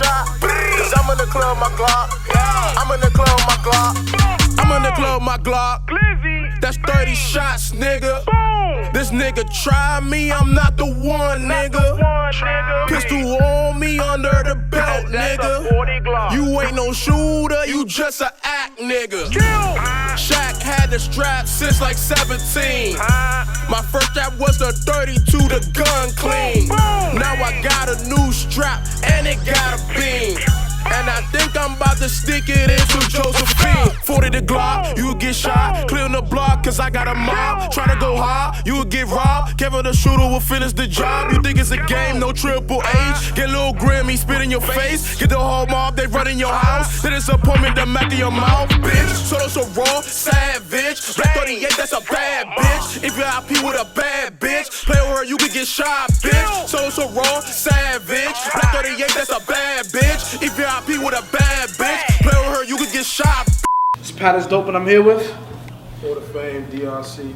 shot. Cause I'm in the club, my Glock. I'm in the club, my Glock. I'm in the club, my Glock. That's 30 shots, nigga. This nigga try me, I'm not the one, nigga. Pistol on me under the belt, nigga. You ain't no shooter, you just a act, nigga. Shaq had the strap since like 17. My first strap was the 32, the gun clean. Now I got a new strap and it got a beam. And I think I'm about to stick it into Josephine. 40 the Glock, you get shot. Clearing the block, cause I got a mob. Try to go hard, you will get robbed. Kevin the shooter will finish the job. You think it's a game, no Triple H. Get Lil Grimmy, spit in your face. Get the whole mob, they run in your house. Then it's appointment, the Mac in your mouth, bitch. So that's a raw, savage. Black 38, that's a bad bitch. If you're IP with a bad bitch, play with her, you can get shot, bitch. So it's a raw, savage. Black 38, that's a bad bitch. If you're IP with a bad bitch, play with her, you could get shot. It's PATisDOPE and I'm here with 4DaFame, DRC.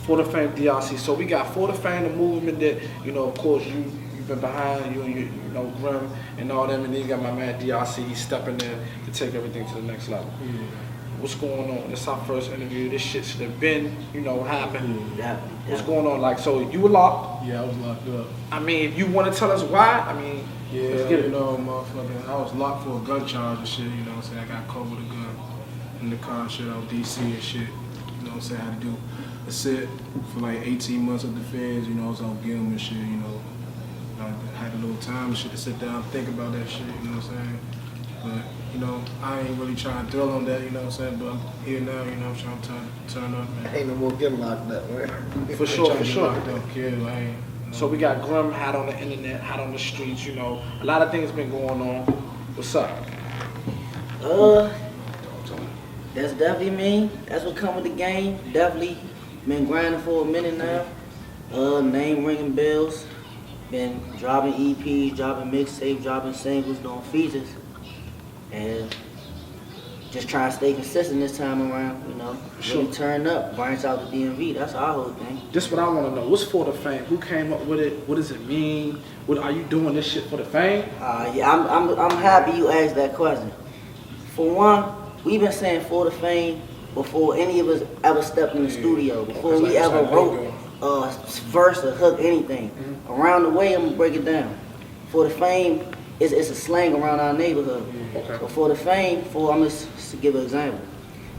4DaFame, DRC. So we got 4DaFame, the movement that, you know, of course, you've been behind, you know, Grim and all them, and then you got my man DRC stepping in to take everything to the next level. Yeah. What's going on? This is our first interview. This shit should have been, you know, happened. Yeah. What's going on? Like, so you were locked. Yeah, I was locked up. I mean, if you want to tell us why, I mean, Yeah, let's get it. you know, motherfucker, I was locked for a gun charge and shit, you know what I'm saying? I got caught with a gun in the car and shit out DC and shit. You know what I'm saying? I had to do a sit for like 18 months of the feds, you know, I was on Gilm and shit, you know. I had a little time and shit to sit down and think about that shit, you know what I'm saying? But, you know, I ain't really trying to dwell on that, you know what I'm saying? But I'm here now, you know, I'm trying to turn up, man. Ain't no more getting locked up, right? For sure, for sure. Locked up, kid, I ain't. So we got Grim hot on the internet, hot on the streets, you know. A lot of things been going on. What's up? That's definitely me. That's what come with the game. Definitely been grinding for a minute now. Name ringing bells. Been dropping EPs, dropping mixtapes, dropping singles, doing features. And just trying to stay consistent this time around, you know. Sure. Really turn up, branch out the DMV. That's our whole thing. This what I want to know. What's 4DaFame? Who came up with it? What does it mean? What are you doing this shit for the fame? Yeah, I'm happy you asked that question. For one, we've been saying 4DaFame before any of us ever stepped in the studio, before we ever wrote a verse or hook, anything. Around the way, I'm gonna break it down. 4DaFame it's a slang around our neighborhood. Okay. But 4DaFame, I'm just to give an example.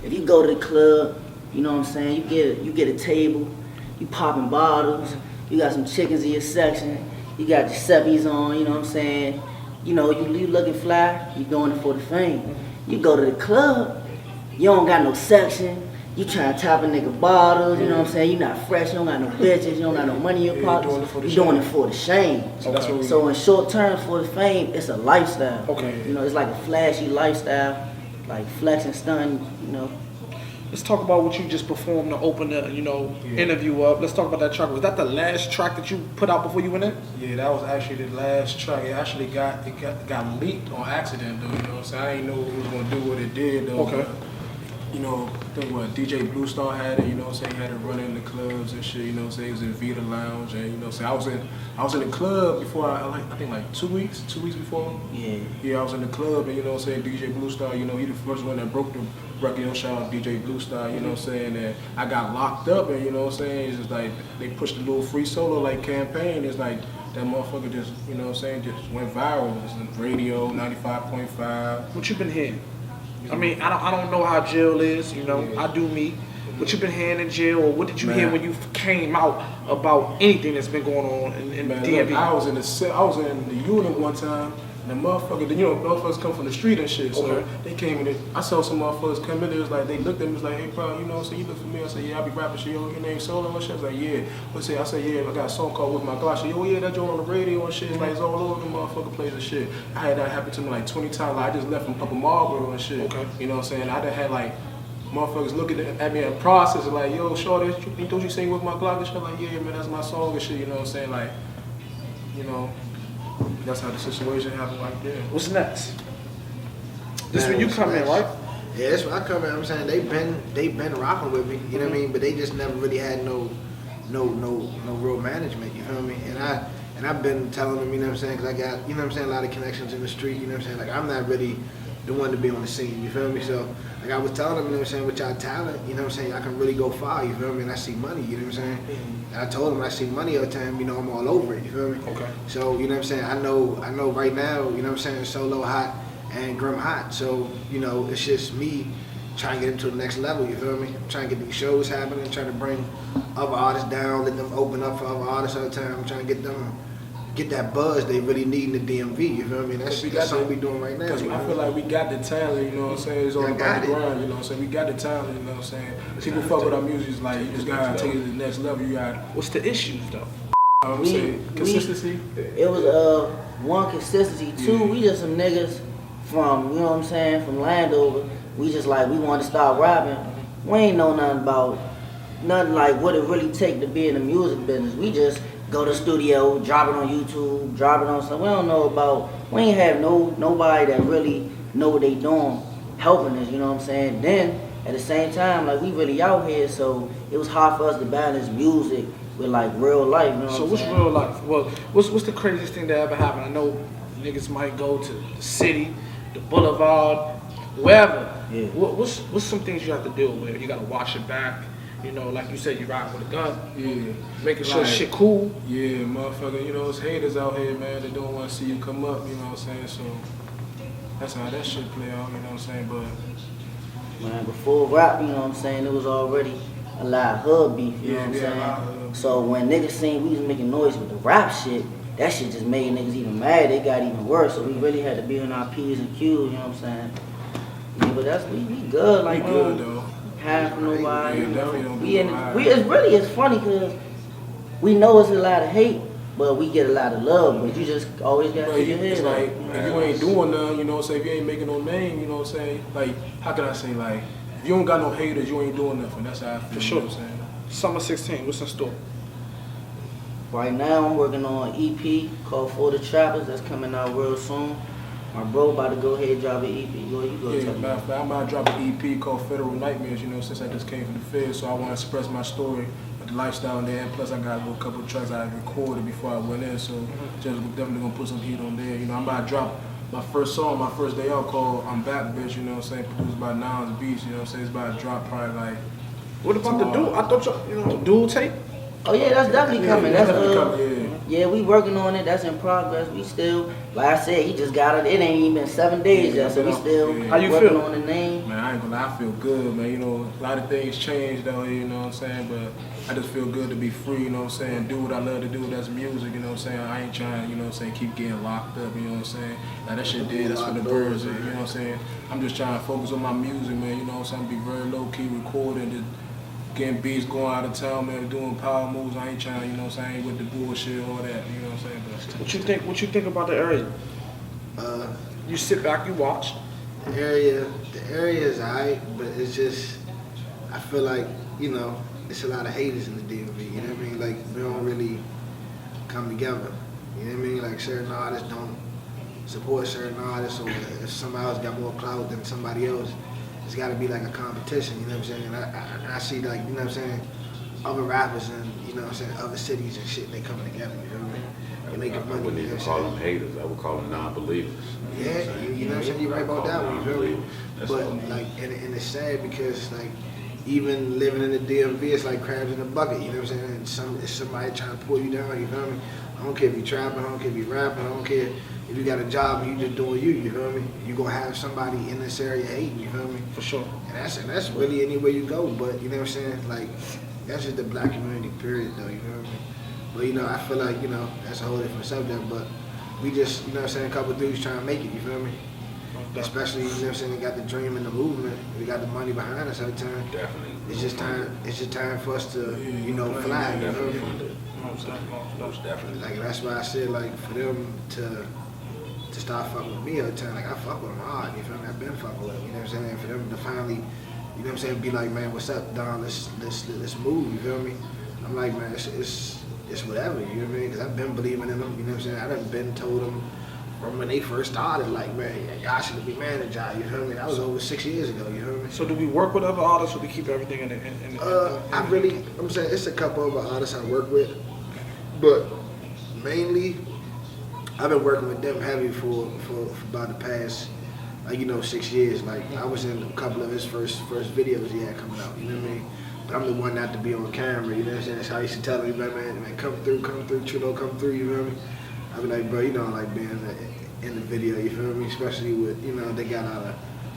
If you go to the club, you know what I'm saying, you get a table, you popping bottles, you got some chickens in your section, you got your seppies on, you know what I'm saying, you know, you looking fly, you doing it for the fame. You go to the club, you don't got no section, you trying to top a nigga bottles, you know what I'm saying, you not fresh, you don't got no bitches, you don't got no money in your pockets, you doing it for the shame. So in short terms, 4DaFame, it's a lifestyle. Okay. You know, it's like a flashy lifestyle, like flexing, stunting, you know. Let's talk about what you just performed to open the, you know, interview up. Let's talk about that track. Was that the last track that you put out before you went in? Yeah, that was actually the last track. It actually got leaked on accident though, you know what I'm saying? I didn't know it was gonna do what it did though. Okay. You know, I think what DJ Blue Star had it, you know what I'm saying, he had it running in the clubs and shit, you know what I'm saying, he was in Vita Lounge and you know what I'm saying, I was in the club before I think like 2 weeks before. Yeah, I was in the club and you know what I'm saying, DJ Blue Star, you know, he the first one that broke the record, you know, shout out DJ Blue Star, you know what I'm saying, and I got locked up and you know what I'm saying, it's just like, they pushed a little free solo like campaign, it's like, that motherfucker just, you know what I'm saying, just went viral, it's on radio, 95.5. What you been hearing? I mean, I don't know how jail is, you know, I do me. What you been hearing in jail, or what did you hear when you came out about anything that's been going on in DMV? Look, I was in the unit one time, and the motherfucker, you know, motherfuckers come from the street and shit, so they came in, I saw some motherfuckers come in there, it was like, they looked at me, was like, hey bro, you know what I'm saying, you look familiar? I said, yeah, I be rapping shit, yo, your name Solo and shit? I was like, yeah. I said, yeah, I got a song called With My Glock. She said, oh yeah, that joint on the radio and shit, it's like, it's all over the motherfucker plays and shit. I had that happen to me like 20 times, like, I just left from Upper Marlboro and shit, you know what I'm saying? I done had like, motherfuckers looking at me in the process and like, yo, shorty, don't you sing With My Glock and shit? Like, yeah, man, that's my song and shit, you know what I'm saying? Like, you know, that's how the situation happened right there. What's next? This when you come in, right? Yeah, that's when I come in. I'm saying they been rocking with me, you know what I mean? But they just never really had no real management, you feel me? And And I've been telling them, you know what I'm saying, because I got, you know what I'm saying, a lot of connections in the street, you know what I'm saying, like I'm not really the one to be on the scene, you feel me? So, like I was telling them, you know what I'm saying, with y'all talent, you know what I'm saying, y'all can really go far, you feel me? And I see money, you know what I'm saying? And I told them I see money all the time, you know, I'm all over it, you feel me? Okay. So, you know what I'm saying, I know right now, you know what I'm saying, Solo hot and Grim hot. So, you know, it's just me trying to get into the next level, you feel me? I'm trying to get these shows happening, trying to bring other artists down, let them open up for other artists all the time. I'm trying to get that buzz they really need in the DMV, you feel me? That's something we doing right now. Because I feel like we got the talent, you know what I'm saying? It's all about the grind, you know what I'm saying? We got the talent, you know what I'm saying? People fuck with our music, it's like, you just gotta take it to the next level. You got, What's the issues though? I'm saying, consistency. It was one, consistency. Two, we just some niggas from, you know what I'm saying, from Landover. We just like, we want to start rapping. We ain't know nothing like what it really take to be in the music business. We just go to the studio, drop it on YouTube, drop it on something. We don't know about, we ain't have nobody that really know what they doing helping us, you know what I'm saying? Then, at the same time, like we really out here, so it was hard for us to balance music with like real life, you know what So I'm what's saying? real life? Well, what's the craziest thing that ever happened? I know niggas might go to the city, the boulevard, wherever. Yeah. What's some things you have to deal with? You gotta watch your back. You know, like you said, you ride with a gun. Yeah. Making sure Like, shit cool. Yeah, motherfucker, you know, it's haters out here, man, that don't want to see you come up, you know what I'm saying? So, that's how that shit play out, you know what I'm saying? But, Man, before rap, you know what I'm saying, it was already a lot of hood beef, you know what I'm Yeah, a lot of saying? hood So when niggas seen we was making noise with the rap shit, that shit just made niggas even mad. They got even worse. So we really had to be on our P's and Q's, you know what I'm saying? Yeah, but that's we good, like we good, though. hiding from nobody. Yeah, You know? definitely don't We do in no hiding. it's funny because we know it's a lot of hate, but we get a lot of love. But you just always gotta But keep your it's head like, up. if you ain't doing nothing, you know what I'm saying? If you ain't making no name, you know what I'm saying? Like, how can I say, like, if you don't got no haters, you ain't doing nothing. That's how I feel, For you sure. know what I'm saying? Summer 16, what's in store? Right now, I'm working on an EP called For the Trappers that's coming out real soon. My bro about to go ahead and drop an EP. You go Yeah, tell me. matter of fact, I'm about to drop an EP called Federal Nightmares, you know, since I just came from the Feds, so I want to express my story of the lifestyle in there, and plus I got a couple of tracks I recorded before I went in, so just definitely gonna put some heat on there. You know, I'm about to drop my first song, my first day out called I'm Back Bitch, you know what I'm saying, produced by Nines Beats, you know what I'm saying, it's about to drop probably like, What about the dual? I thought you know, dual tape? Oh yeah, that's definitely coming. Yeah, That's definitely coming, yeah, we working on it. That's in progress. We still, like I said, he just got it. It ain't even been 7 days Yeah, yet, so we yeah. still How you working feel? on the name. man, I ain't gonna lie, I feel good, man, you know, a lot of things changed out here, you know what I'm saying, but I just feel good to be free, you know what I'm saying, do what I love to do, that's music, you know what I'm saying, I ain't trying, you know what I'm saying, keep getting locked up, you know what I'm saying, like that shit did, that's for the birds, you know what I'm saying, I'm just trying to focus on my music, man, you know what I'm saying, be very low-key recording, just getting beats, going out of town, man, doing power moves, I ain't trying, you know what I'm saying, I ain't with the bullshit, all that, you know what I'm saying, but What you think about the area? You sit back, you watch. The area is alright, but it's just, I feel like, you know, it's a lot of haters in the DMV, you know what I mean? Like, we don't really come together, you know what I mean? Like, certain artists don't support certain artists, or if somebody else got more clout than somebody else, it's gotta be like a competition, you know what I'm saying? And I see, like, you know what I'm saying, other rappers and, you know what I'm saying, other cities and shit, they coming together, you know what I mean? They making I money, wouldn't you know even what call I'm them saying? haters. I would call them non-believers. Yeah, you know what I'm saying? You're right about that one, you feel me? That's But all. like, and it's sad because like, even living in the DMV, it's like crabs in a bucket. You know what I'm saying? And it's somebody trying to pull you down. You feel me? I don't care if you trapping. I don't care if you rapping. I don't care if you got a job and you just doing you. You feel me? You gonna have somebody in this area hating. You feel me? For sure. And that's really anywhere you go. But you know what I'm saying? Like, that's just the black community period, though. You know what I mean? But you know, I feel like, you know, that's a whole different subject. But we just, you know what I'm saying, a couple dudes trying to make it. You feel me? Especially, you know what I'm saying, they got the dream and the movement. We got the money behind us every time. Definitely. It's just time for us to, you know, fly. You know what I Definitely mean? funded. Most definitely. Like, that's why I said, like, for them to start fucking with me all the time, like, I fuck with them hard, you feel me? I've been fucking with them, you know what I'm saying? For them to finally, you know what I'm saying, be like, man, what's up, Don? Let's move, you feel me? I'm like, man, it's whatever, you know what I mean? Because I've been believing in them, you know what I'm saying? I done been told them from when they first started, like, man, y'all should be manager, you feel me? That was over 6 years ago, you feel me? So do we work with other artists or we keep everything I'm I'm saying it's a couple of artists I work with, but Mainly, I've been working with them heavy for about the past, like, 6 years. Like, I was in a couple of his first videos he had coming out, you know what I mean? But I'm the one not to be on camera, you know what I'm saying? That's how I used to tell everybody, man, come through, Trudeau, come through, you know what I mean? I be like, bro, you don't like being in the video, you feel me? Especially with, they got out of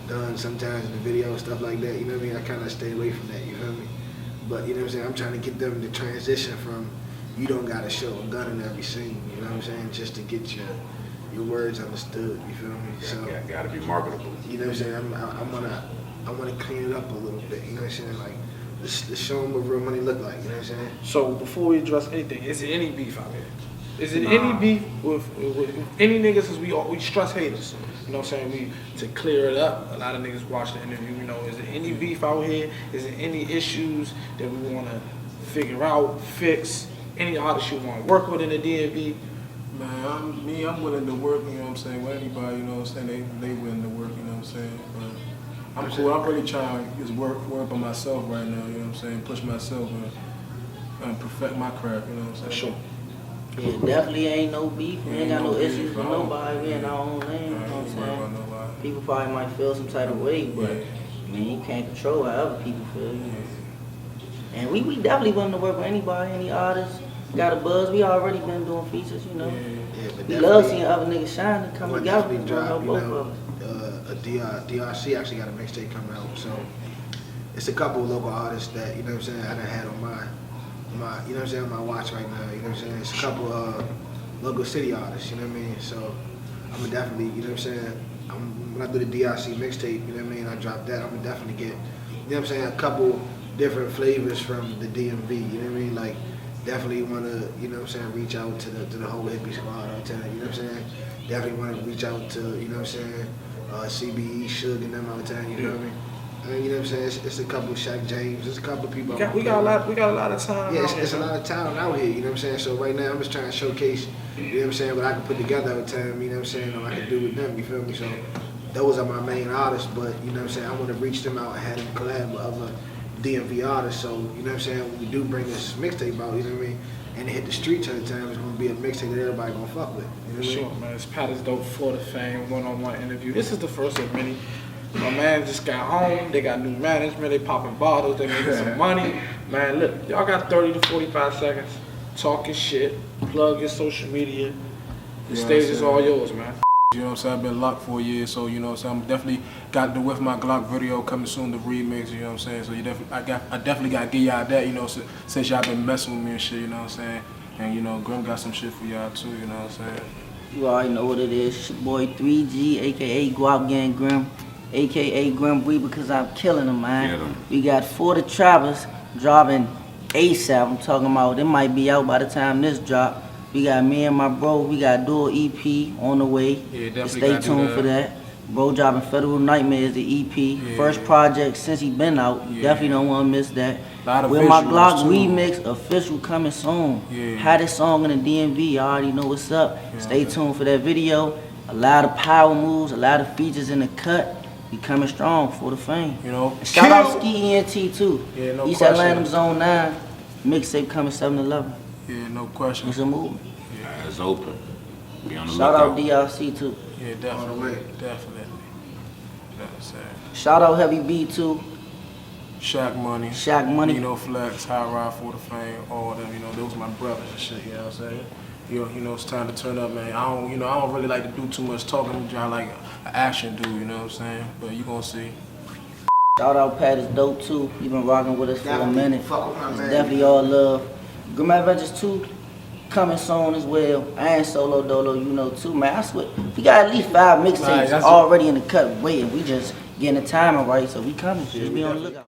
done sometimes in the video, stuff like that, you know what I mean? I kind of stay away from that, you feel me? But, you know what I'm saying? I'm trying to get them to transition from, you don't got to show a gun in every scene, you know what I'm saying? Just to get your words understood, you feel me? So, Got to be marketable. you know what I'm saying? I want to clean it up a little bit, you know what I'm saying? Like, to show them what real money look like, you know what I'm saying? So before we address anything, is there any beef out here? Is it any beef with any niggas? Cause we stress haters. You know what I'm saying? To clear it up. A lot of niggas watch the interview. Is there any beef out here? Is there any issues that we want to figure out, fix? Any artists you want to work with in the DMV? Man, I'm willing to work, you know what I'm saying, with anybody, you know what I'm saying, they willing to work, you know what I'm saying, but I'm cool, I'm really trying to just work by myself right now, you know what I'm saying, push myself and perfect my craft, you know what I'm saying. Sure. Yeah, definitely ain't no beef. We ain't got no issues with nobody. We in our own lane, you know what I'm saying? People probably might feel some type of way, but I mean, you can't control how other people feel, you know. And we definitely willing to work with anybody, any artist. Got a buzz. We already been doing features, you know. Yeah, but We love seeing other niggas shine and come together. We drop, Both of us. DRC actually got a mixtape coming out, so it's a couple of local artists that, you know what I'm saying, I done had on my you know what I'm saying, on my watch right now, you know what I'm saying. It's a couple of local city artists, you know what I mean. So I'm gonna definitely, you know what I'm saying, when I do the DRC mixtape, you know what I mean, I drop that, I'm gonna definitely get, you know what I'm saying, a couple different flavors from the DMV, you know what I mean, like. Definitely want to, you know what I'm saying, reach out to the whole hippie squad out there, you know what I'm saying? Definitely want to reach out to, you know what I'm saying, CBE, Suge and them out there, you know what I mean? You know what I'm saying, it's a couple of Shaq James, there's a couple of people. We got a lot of time. Yeah, it's a lot of talent out here, you know what I'm saying? So right now I'm just trying to showcase, you know what I'm saying, what I can put together over time, you know what I'm saying, or I can do with them, you feel me? So those are my main artists, but you know what I'm saying, I want to reach them out and have them collab with other DMV artists, so, you know what I'm saying, when we do bring this mixtape out, you know what I mean, and hit the streets at the time, it's going to be a mixtape that everybody going to fuck with, you know what I mean? Sure, man. It's PATisDOPE, 4DaFame, one-on-one interview. This is the first of many. My man just got home, they got new management, they popping bottles, they making some money. Man, look, y'all got 30 to 45 seconds, talking shit, plug your social media. The stage is all yours, man. You know what I'm saying? I've been locked for a year, so you know what I'm saying. I'm definitely got the With My Glock video coming soon, the remix. You know what I'm saying? So I definitely got to give y'all that. You know, since y'all been messing with me and shit. You know what I'm saying? And you know, Grim got some shit for y'all too. You know what I'm saying? You already know what it is. It's your boy 3G, aka Guap Gang Grim, aka Grim Bree, because I'm killing them, man. We got 4 The Trappers dropping ASAP. I'm talking about it might be out by the time this drop. We got me and my bro, we got dual EP on the way. Yeah, definitely. Stay tuned for that. Bro dropping Federal Nightmares, the EP. Yeah. First project since he been out. Yeah. Definitely don't want to miss that. With My Glock too. remix, official coming soon. Yeah. Hottest song in the DMV, you already know what's up. Yeah, Stay tuned for that video. A lot of power moves, a lot of features in the cut. We coming strong for the fame. You know, And shout out Ski ENT too. Yeah, no East question. Atlanta Zone 9. Mixtape coming 7-11. Yeah, no question. It's a movement. Yeah, it's open. Be on the Shout out lookout. DRC too. Yeah, definitely. All the way. Definitely. You know what I'm saying? Shout out Heavy B too. Shaq Money. Shaq Money. Nino Flex, High Ride, 4DaFame, all them, you know, those my brothers and shit, you know what I'm saying? You know, it's time to turn up, man. I don't really like to do too much talking. I'm trying like an action dude, you know what I'm saying? But you gonna see. Shout out PATisDOPE too. You been rocking with us for a minute. Fuck with my It's man. definitely all love. Grim Adventures 2 coming soon as well. I ain't solo dolo, you know too, man. I swear, we got at least 5 mixtapes that's already in the cut waiting. We just getting the timing right, so we coming. Just be on the lookout.